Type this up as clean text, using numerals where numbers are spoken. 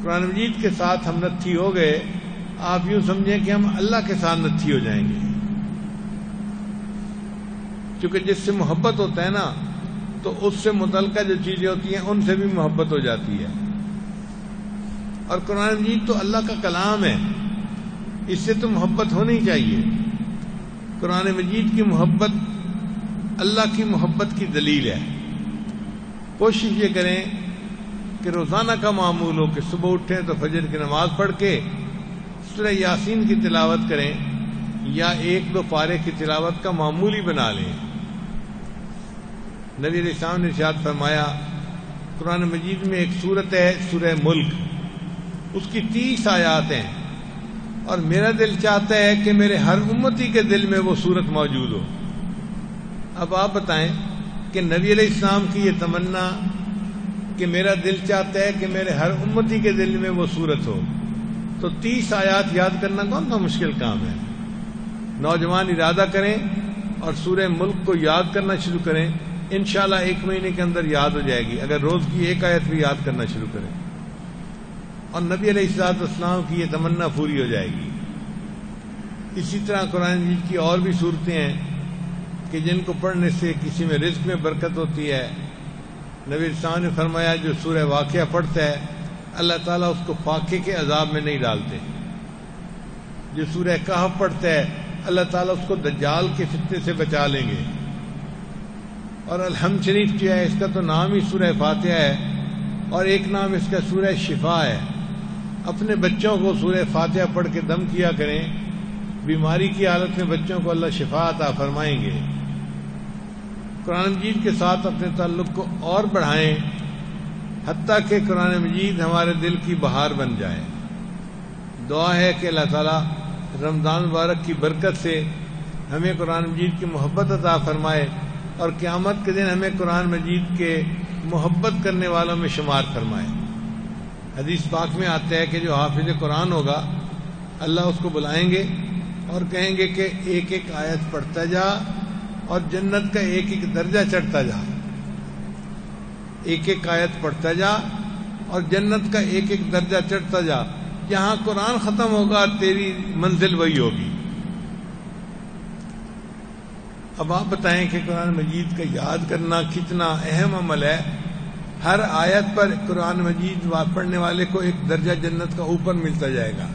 قرآن مجید کے ساتھ ہم نتھی ہو گئے، آپ یوں سمجھیں کہ ہم اللہ کے ساتھ نتھی ہو جائیں گے، کیونکہ جس سے محبت ہوتا ہے نا تو اس سے متعلقہ جو چیزیں ہوتی ہیں ان سے بھی محبت ہو جاتی ہے۔ اور قرآن مجید تو اللہ کا کلام ہے، اس سے تو محبت ہونی چاہیے۔ قرآن مجید کی محبت اللہ کی محبت کی دلیل ہے۔ کوشش یہ کریں کہ روزانہ کا معمول ہو کہ صبح اٹھیں تو فجر کی نماز پڑھ کے سورہ یاسین کی تلاوت کریں، یا ایک دو پارے کی تلاوت کا معمولی بنا لیں۔ نبی علیہ السلام نے ارشاد فرمایا، قرآن مجید میں ایک سورت ہے سورہ ملک، اس کی 30 آیات ہیں، اور میرا دل چاہتا ہے کہ میرے ہر امتی کے دل میں وہ سورت موجود ہو۔ اب آپ بتائیں کہ نبی علیہ السلام کی یہ تمنا کہ میرا دل چاہتا ہے کہ میرے ہر امتی کے دل میں وہ سورت ہو، تو 30 آیات یاد کرنا کون سا مشکل کام ہے؟ نوجوان ارادہ کریں اور سورہ ملک کو یاد کرنا شروع کریں، انشاءاللہ 1 مہینے کے اندر یاد ہو جائے گی، اگر روز کی 1 آیت بھی یاد کرنا شروع کریں، اور نبی علیہ السلام کی یہ تمنا پوری ہو جائے گی۔ اسی طرح قرآن مجید کی اور بھی صورتیں ہیں کہ جن کو پڑھنے سے کسی میں رزق میں برکت ہوتی ہے۔ نبی السلام نے فرمایا جو سورہ واقعہ پڑھتا ہے اللہ تعالیٰ اس کو فاقے کے عذاب میں نہیں ڈالتے، جو سورہ کہف پڑھتا ہے اللہ تعالیٰ اس کو دجال کے فتنے سے بچا لیں گے۔ اور الحمد شریف جو ہے اس کا تو نام ہی سورہ فاتحہ ہے، اور ایک نام اس کا سورہ شفا ہے۔ اپنے بچوں کو سورہ فاتحہ پڑھ کے دم کیا کریں، بیماری کی حالت میں بچوں کو اللہ شفا عطا فرمائیں گے۔ قرآن مجید کے ساتھ اپنے تعلق کو اور بڑھائیں، حتیٰ کہ قرآن مجید ہمارے دل کی بہار بن جائے۔ دعا ہے کہ اللہ تعالیٰ رمضان مبارک کی برکت سے ہمیں قرآن مجید کی محبت عطا فرمائے، اور قیامت کے دن ہمیں قرآن مجید کے محبت کرنے والوں میں شمار فرمائے۔ حدیث پاک میں آتا ہے کہ جو حافظ قرآن ہوگا اللہ اس کو بلائیں گے اور کہیں گے کہ ایک ایک آیت پڑھتا جا اور جنت کا ایک ایک درجہ چڑھتا جا، ایک ایک آیت پڑھتا جا اور جنت کا ایک ایک درجہ چڑھتا جا، جہاں قرآن ختم ہوگا تیری منزل وہی ہوگی۔ اب آپ بتائیں کہ قرآن مجید کا یاد کرنا کتنا اہم عمل ہے۔ ہر آیت پر قرآن مجید پڑھنے والے کو ایک درجہ جنت کا اوپر ملتا جائے گا۔